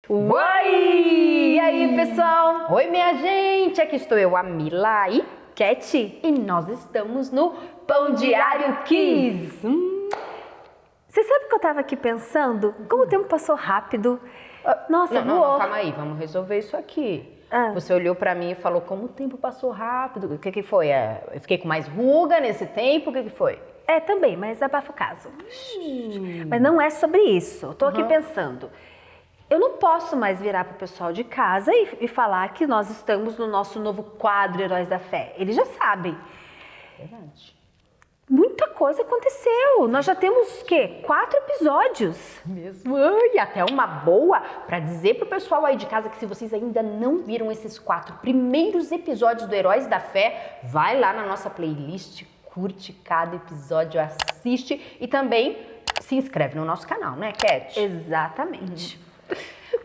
Oi! E aí, pessoal? Oi, minha gente! Aqui estou eu, a Mila e Cat, e nós estamos no Pão Diário Kids. Você sabe que eu tava aqui pensando? Como o tempo passou rápido. Nossa, não, voou. calma aí, vamos resolver isso aqui. Ah. Você olhou pra mim e falou como o tempo passou rápido. O que foi? Eu fiquei com mais ruga nesse tempo? O que foi? É, também, mas abafa o caso. Mas não é sobre isso. Eu tô aqui pensando. Eu não posso mais virar pro pessoal de casa e falar que nós estamos no nosso novo quadro Heróis da Fé. Eles já sabem. Verdade. Muita coisa aconteceu. Nós já temos, 4 episódios. Mesmo. E até uma boa para dizer pro pessoal aí de casa que se vocês ainda não viram esses 4 primeiros episódios do Heróis da Fé, vai lá na nossa playlist, curte cada episódio, assiste e também se inscreve no nosso canal, né, Cat? Exatamente.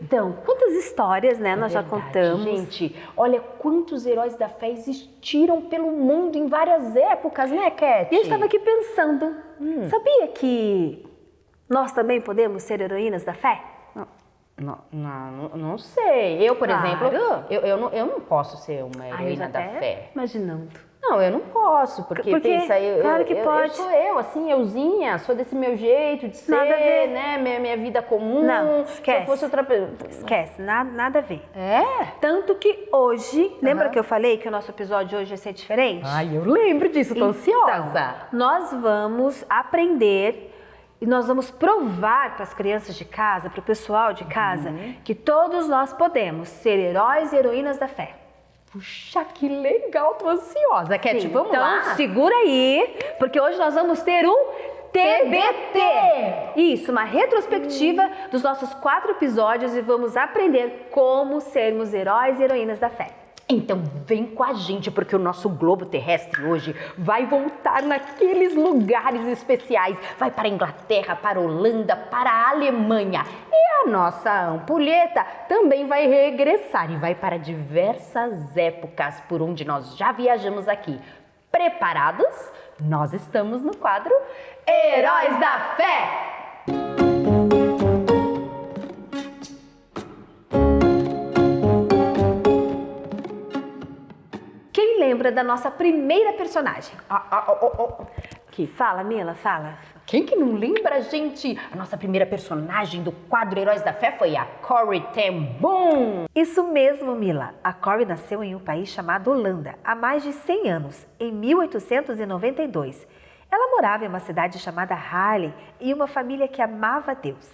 Então, quantas histórias, né, nós já contamos. Gente, olha quantos heróis da fé existiram pelo mundo em várias épocas, né, Cat? E eu estava aqui pensando, sabia que nós também podemos ser heroínas da fé? Não sei. Eu, por Claro. exemplo, eu não posso ser uma heroína da fé. Imaginando. Não, eu não posso, porque pensa, claro que pode. eu sou eu, assim, euzinha, sou desse meu jeito de ser, Nada a ver. né, minha vida comum. Não, Se esquece. eu fosse outra pessoa. Esquece, nada a ver. É? Tanto que hoje, lembra que eu falei que o nosso episódio hoje vai ser diferente? Ai, eu lembro disso, tô ansiosa. Então, nós vamos aprender e nós vamos provar para as crianças de casa, para o pessoal de casa, que todos nós podemos ser heróis e heroínas da fé. Puxa, que legal, tô ansiosa. Cat, Sim, vamos então, lá? segura aí, porque hoje nós vamos ter um TBT. Isso, uma retrospectiva dos nossos 4 episódios e vamos aprender como sermos heróis e heroínas da fé. Então vem com a gente, porque o nosso globo terrestre hoje vai voltar naqueles lugares especiais. Vai para a Inglaterra, para a Holanda, para a Alemanha. E a nossa ampulheta também vai regressar e vai para diversas épocas por onde nós já viajamos aqui. Preparados? Nós estamos no quadro Heróis da Fé! Quem lembra da nossa primeira personagem? Que Fala, Mila, fala. Quem que não lembra, gente? A nossa primeira personagem do quadro Heróis da Fé foi a Corrie ten Boom. Isso mesmo, Mila. A Corrie nasceu em um país chamado Holanda há mais de 100 anos, em 1892. Ela morava em uma cidade chamada Haarlem e uma família que amava Deus.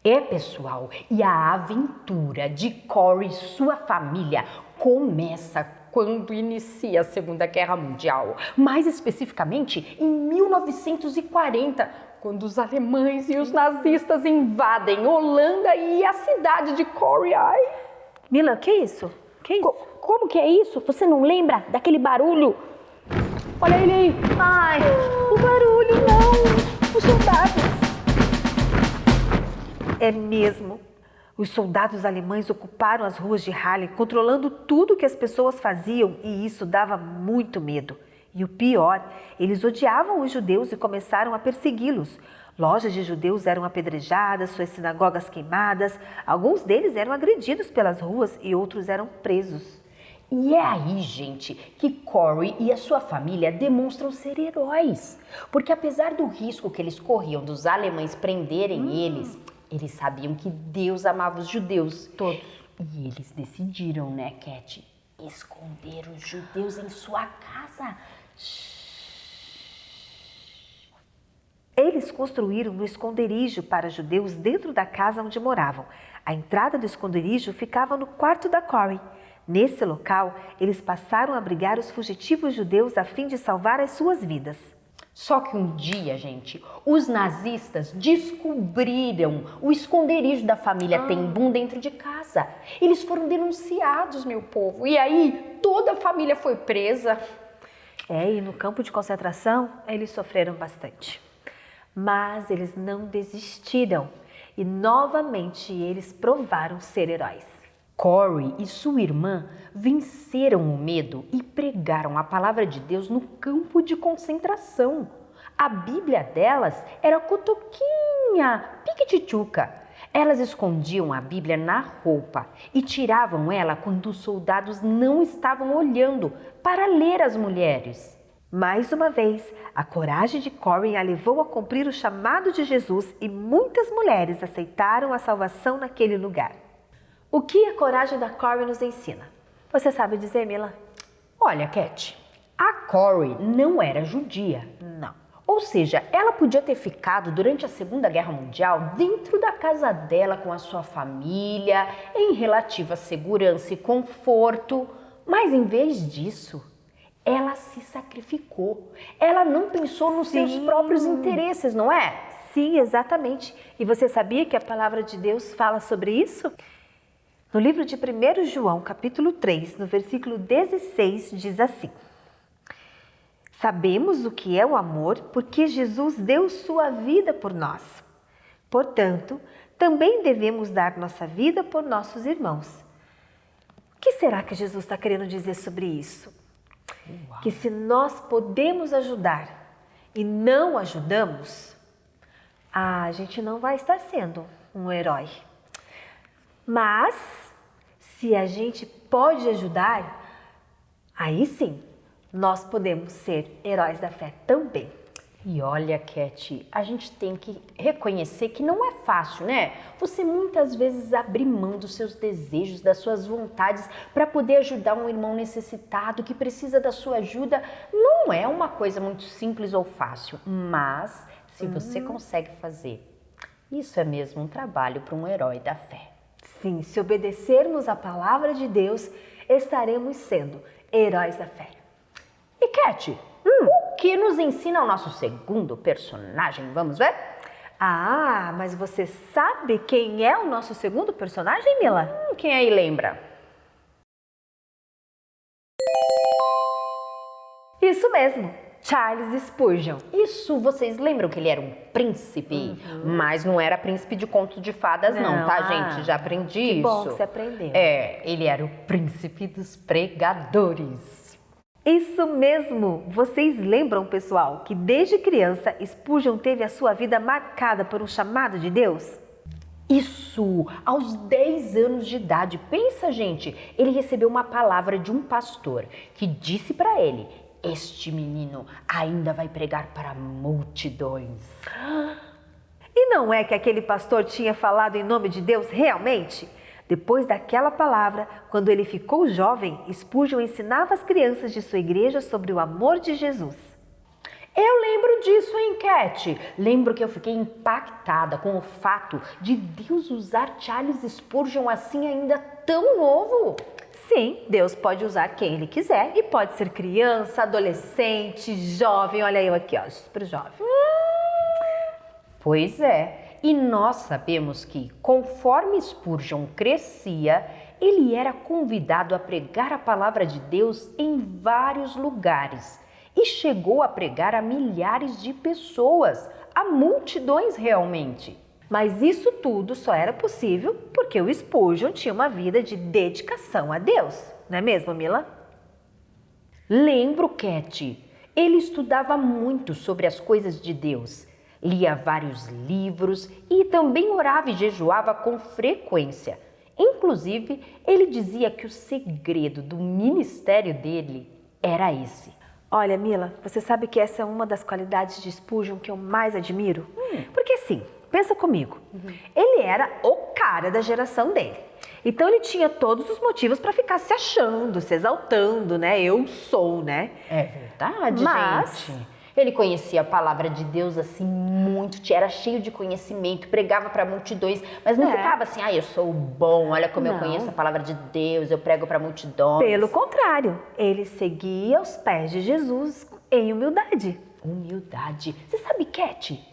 É, pessoal, e a aventura de Corrie e sua família começa quando inicia a Segunda Guerra Mundial. Mais especificamente, em 1940, quando os alemães e os nazistas invadem Holanda e a cidade de Corrie. Ai, Mila, que isso? Que isso? como que é isso? Você não lembra daquele barulho? Olha ele aí. Ai, o barulho não! Os soldados! É mesmo. Os soldados alemães ocuparam as ruas de Haarlem, controlando tudo que as pessoas faziam, e isso dava muito medo. E o pior, eles odiavam os judeus e começaram a persegui-los. Lojas de judeus eram apedrejadas, suas sinagogas queimadas, alguns deles eram agredidos pelas ruas e outros eram presos. E é aí, gente, que Corrie e a sua família demonstram ser heróis. Porque apesar do risco que eles corriam dos alemães prenderem eles sabiam que Deus amava os judeus. Todos. E eles decidiram, né, Cat, esconder os judeus em sua casa. Eles construíram um esconderijo para judeus dentro da casa onde moravam. A entrada do esconderijo ficava no quarto da Corrie. Nesse local, eles passaram a abrigar os fugitivos judeus a fim de salvar as suas vidas. Só que um dia, gente, os nazistas descobriram o esconderijo da família ten Boom dentro de casa. Eles foram denunciados, meu povo. E aí, toda a família foi presa. E no campo de concentração, eles sofreram bastante. Mas eles não desistiram e novamente eles provaram ser heróis. Corrie e sua irmã venceram o medo e pregaram a palavra de Deus no campo de concentração. A Bíblia delas era cotoquinha, piquitituca. Elas escondiam a Bíblia na roupa e tiravam ela quando os soldados não estavam olhando para ler as mulheres. Mais uma vez, a coragem de Corrie a levou a cumprir o chamado de Jesus e muitas mulheres aceitaram a salvação naquele lugar. O que a coragem da Corrie nos ensina? Você sabe dizer, Mila? Olha, Cat, a Corrie não era judia. Não. Ou seja, ela podia ter ficado durante a Segunda Guerra Mundial dentro da casa dela com a sua família, em relativa segurança e conforto, mas em vez disso, ela se sacrificou. Ela não pensou nos seus próprios interesses, não é? Sim, exatamente. E você sabia que a palavra de Deus fala sobre isso? No livro de 1 João, capítulo 3, no versículo 16, diz assim: Sabemos o que é o amor porque Jesus deu sua vida por nós. Portanto, também devemos dar nossa vida por nossos irmãos. O que será que Jesus está querendo dizer sobre isso? Uau. Que se nós podemos ajudar e não ajudamos, a gente não vai estar sendo um herói. Mas, se a gente pode ajudar, aí sim, nós podemos ser heróis da fé também. E olha, Cat, a gente tem que reconhecer que não é fácil, né? Você muitas vezes abre mão dos seus desejos, das suas vontades para poder ajudar um irmão necessitado que precisa da sua ajuda. Não é uma coisa muito simples ou fácil, mas se você consegue fazer, isso é mesmo um trabalho para um herói da fé. Sim, se obedecermos a palavra de Deus, estaremos sendo heróis da fé. E Cat, o que nos ensina o nosso segundo personagem? Vamos ver? Ah, mas você sabe quem é o nosso segundo personagem, Mila? Quem aí lembra? Isso mesmo, Charles Spurgeon. Isso, vocês lembram que ele era um príncipe? Mas não era príncipe de contos de fadas não, tá, gente? Já aprendi isso. Que bom que você aprendeu. Ele era o príncipe dos pregadores. Isso mesmo! Vocês lembram, pessoal, que desde criança Spurgeon teve a sua vida marcada por um chamado de Deus? Isso! Aos 10 anos de idade. Pensa, gente, ele recebeu uma palavra de um pastor que disse para ele: este menino ainda vai pregar para multidões. E não é que aquele pastor tinha falado em nome de Deus realmente? Depois daquela palavra, quando ele ficou jovem, Spurgeon ensinava as crianças de sua igreja sobre o amor de Jesus. Eu lembro disso, hein, Cat? Lembro que eu fiquei impactada com o fato de Deus usar Charles Spurgeon assim ainda tão novo. Sim, Deus pode usar quem Ele quiser e pode ser criança, adolescente, jovem. Olha eu aqui, ó, super jovem. Pois é. E nós sabemos que, conforme Spurgeon crescia, ele era convidado a pregar a palavra de Deus em vários lugares e chegou a pregar a milhares de pessoas, a multidões realmente. Mas isso tudo só era possível porque o Spurgeon tinha uma vida de dedicação a Deus, não é mesmo, Mila? Lembro, Cat. Ele estudava muito sobre as coisas de Deus. Lia vários livros e também orava e jejuava com frequência. Inclusive, ele dizia que o segredo do ministério dele era esse. Olha, Mila, você sabe que essa é uma das qualidades de Spurgeon que eu mais admiro? Porque assim, pensa comigo, ele era o cara da geração dele. Então ele tinha todos os motivos para ficar se achando, se exaltando, né? Eu sou, né? É verdade, gente. Ele conhecia a palavra de Deus assim muito, era cheio de conhecimento, pregava para multidões, mas não ficava assim, eu sou bom, olha como eu conheço a palavra de Deus, eu prego para multidões. Pelo contrário, ele seguia os pés de Jesus em humildade. Humildade. Você sabe, Cat,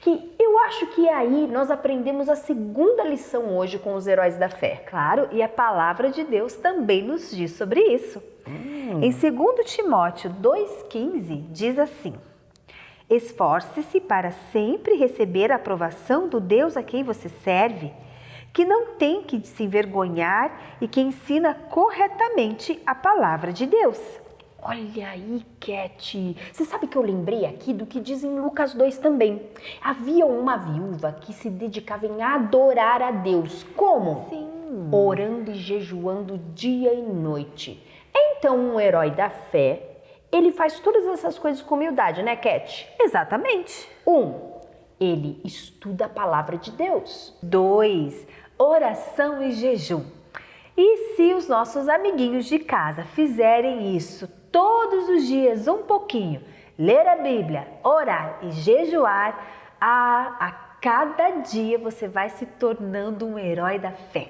que eu acho que aí nós aprendemos a segunda lição hoje com os heróis da fé. Claro, e a palavra de Deus também nos diz sobre isso. Em 2 Timóteo 2,15 diz assim: esforce-se para sempre receber a aprovação do Deus a quem você serve, que não tem que se envergonhar e que ensina corretamente a palavra de Deus. Olha aí, Cat. Você sabe que eu lembrei aqui do que diz em Lucas 2 também. Havia uma viúva que se dedicava em adorar a Deus. Como? Sim. Orando e jejuando dia e noite. Então, um herói da fé, ele faz todas essas coisas com humildade, né, Cat? Exatamente. 1. Ele estuda a palavra de Deus. 2. Oração e jejum. E se os nossos amiguinhos de casa fizerem isso todos os dias um pouquinho, ler a Bíblia, orar e jejuar, a cada dia você vai se tornando um herói da fé.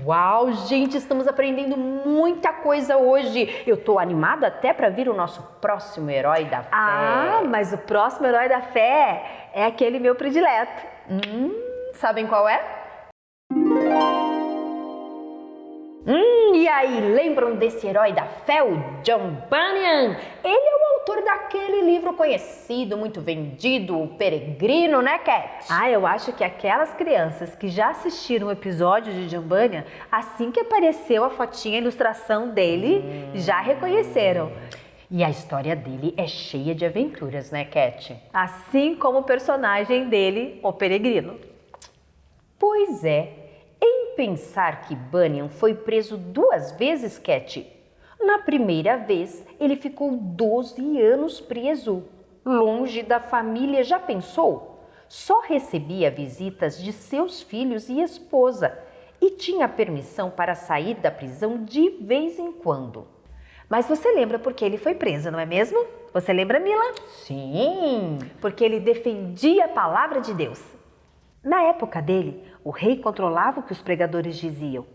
Uau, gente, estamos aprendendo muita coisa hoje. Eu tô animada até para vir o nosso próximo herói da fé. Ah, mas o próximo herói da fé é aquele meu predileto. Sabem qual é? E aí, lembram desse herói da fé, o John Bunyan? Ele é o autor daquele livro conhecido, muito vendido, O Peregrino, né, Cat? Ah, eu acho que aquelas crianças que já assistiram o episódio de John Bunyan, assim que apareceu a fotinha, a ilustração dele, já reconheceram. E a história dele é cheia de aventuras, né, Cat? Assim como o personagem dele, o Peregrino. Pois é. Em pensar que Bunyan foi preso 2 vezes, Cat. Na primeira vez, ele ficou 12 anos preso, longe da família, já pensou? Só recebia visitas de seus filhos e esposa e tinha permissão para sair da prisão de vez em quando. Mas você lembra por que ele foi preso, não é mesmo? Você lembra, Mila? Sim! Porque ele defendia a palavra de Deus. Na época dele, o rei controlava o que os pregadores diziam.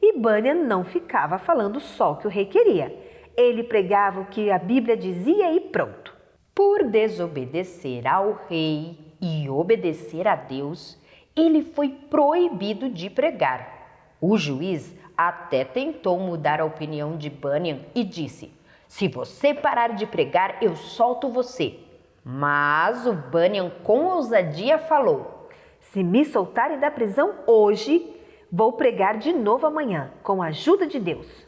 E Bunyan não ficava falando só o que o rei queria. Ele pregava o que a Bíblia dizia e pronto. Por desobedecer ao rei e obedecer a Deus, ele foi proibido de pregar. O juiz até tentou mudar a opinião de Bunyan e disse: "Se você parar de pregar, eu solto você." Mas o Bunyan com ousadia falou: "Se me soltarem da prisão hoje, vou pregar de novo amanhã, com a ajuda de Deus."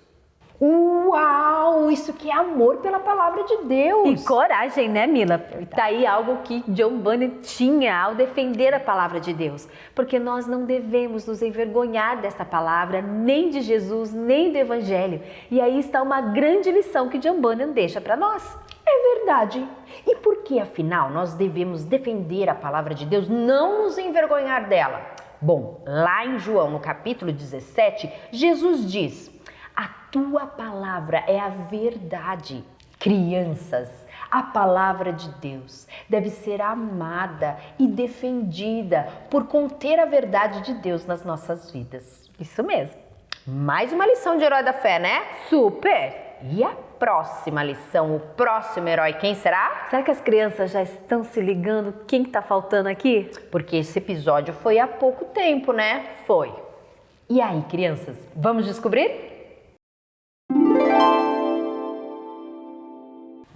Uau! Isso que é amor pela palavra de Deus! E coragem, né, Mila? Tá aí algo que John Bunyan tinha ao defender a palavra de Deus. Porque nós não devemos nos envergonhar dessa palavra, nem de Jesus, nem do Evangelho. E aí está uma grande lição que John Bunyan deixa para nós. É verdade. E por que, afinal, nós devemos defender a palavra de Deus, não nos envergonhar dela? Bom, lá em João, no capítulo 17, Jesus diz: "A tua palavra é a verdade." Crianças, a palavra de Deus deve ser amada e defendida por conter a verdade de Deus nas nossas vidas. Isso mesmo. Mais uma lição de herói da fé, né? Super! E a próxima lição, o próximo herói, quem será? Será que as crianças já estão se ligando quem está faltando aqui? Porque esse episódio foi há pouco tempo, né? Foi. E aí, crianças, vamos descobrir?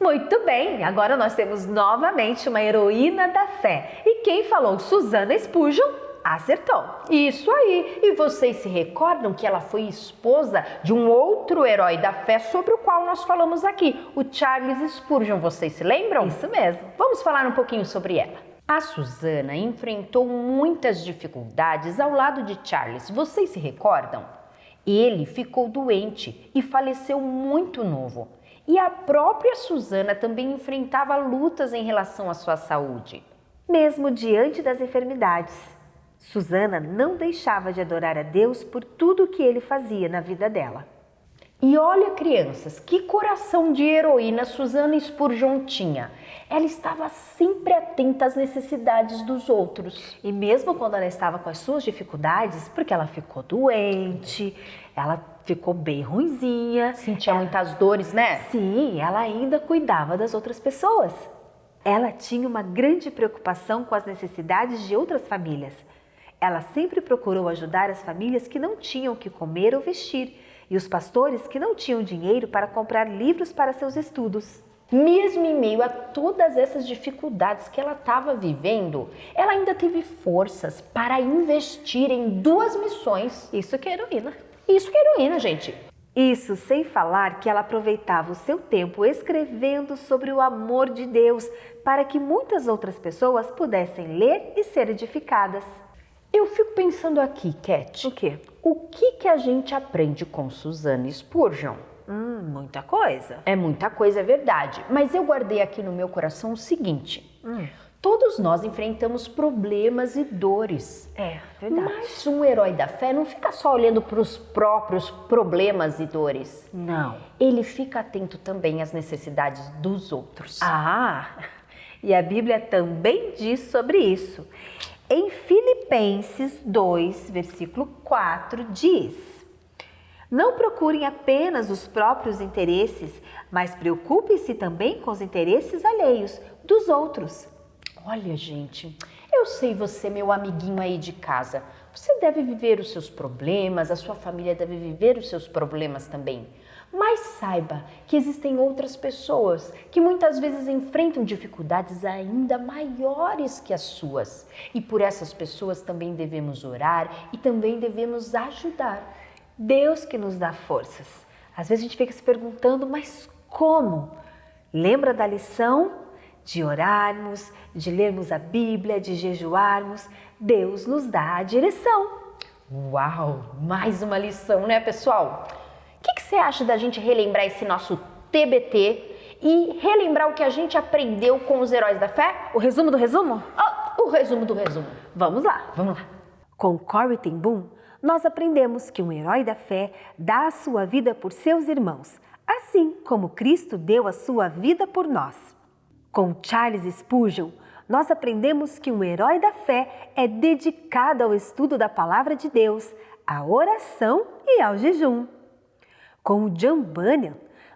Muito bem, agora nós temos novamente uma heroína da fé. E quem falou Susana Spurgeon acertou. Isso aí! E vocês se recordam que ela foi esposa de um outro herói da fé sobre o qual nós falamos aqui, o Charles Spurgeon, vocês se lembram? Isso mesmo. Vamos falar um pouquinho sobre ela. A Susana enfrentou muitas dificuldades ao lado de Charles, vocês se recordam? Ele ficou doente e faleceu muito novo. E a própria Susana também enfrentava lutas em relação à sua saúde. Mesmo diante das enfermidades, Susana não deixava de adorar a Deus por tudo o que ele fazia na vida dela. E olha, crianças, que coração de heroína Susana Spurgeon tinha. Ela estava sempre atenta às necessidades dos outros. E mesmo quando ela estava com as suas dificuldades, porque ela ficou doente, ela ficou bem ruinzinha. Sentia muitas dores, né? Sim, ela ainda cuidava das outras pessoas. Ela tinha uma grande preocupação com as necessidades de outras famílias. Ela sempre procurou ajudar as famílias que não tinham o que comer ou vestir e os pastores que não tinham dinheiro para comprar livros para seus estudos. Mesmo em meio a todas essas dificuldades que ela estava vivendo, ela ainda teve forças para investir em 2 missões. Isso que é heroína. Isso que é heroína, gente. Isso sem falar que ela aproveitava o seu tempo escrevendo sobre o amor de Deus para que muitas outras pessoas pudessem ler e ser edificadas. Eu fico pensando aqui, Cat. O quê? O que a gente aprende com Suzanne Spurgeon? Muita coisa. É muita coisa, é verdade. Mas eu guardei aqui no meu coração o seguinte. Todos nós enfrentamos problemas e dores. É, verdade. Mas um herói da fé não fica só olhando para os próprios problemas e dores. Não. Ele fica atento também às necessidades dos outros. E a Bíblia também diz sobre isso. Em Filipenses 2, versículo 4, diz: Não procurem apenas os próprios interesses, mas preocupem-se também com os interesses alheios dos outros. Olha, gente, eu sei você, meu amiguinho aí de casa. Você deve viver os seus problemas, a sua família deve viver os seus problemas também. Mas saiba que existem outras pessoas que muitas vezes enfrentam dificuldades ainda maiores que as suas. E por essas pessoas também devemos orar e também devemos ajudar. Deus que nos dá forças. Às vezes a gente fica se perguntando, mas como? Lembra da lição? De orarmos, de lermos a Bíblia, de jejuarmos, Deus nos dá a direção. Uau! Mais uma lição, né, pessoal? O que você acha da gente relembrar esse nosso TBT e relembrar o que a gente aprendeu com os heróis da fé? O resumo do resumo? O resumo do resumo. Vamos lá. Vamos lá. Com Corrie ten Boom, nós aprendemos que um herói da fé dá a sua vida por seus irmãos, assim como Cristo deu a sua vida por nós. Com Charles Spurgeon, nós aprendemos que um herói da fé é dedicado ao estudo da palavra de Deus, à oração e ao jejum. Com o John Bunyan,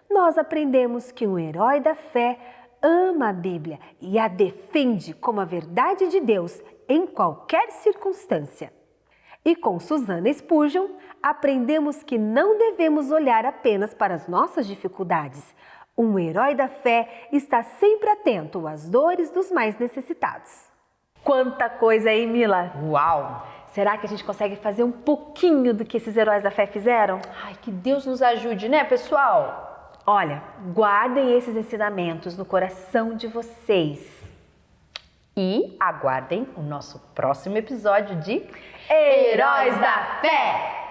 nós aprendemos que um herói da fé ama a Bíblia e a defende como a verdade de Deus em qualquer circunstância. E com Suzanne Spurgeon, aprendemos que não devemos olhar apenas para as nossas dificuldades. Um herói da fé está sempre atento às dores dos mais necessitados. Quanta coisa aí, Mila! Uau! Será que a gente consegue fazer um pouquinho do que esses heróis da fé fizeram? Ai, que Deus nos ajude, né, pessoal? Olha, guardem esses ensinamentos no coração de vocês. E aguardem o nosso próximo episódio de Heróis da Fé!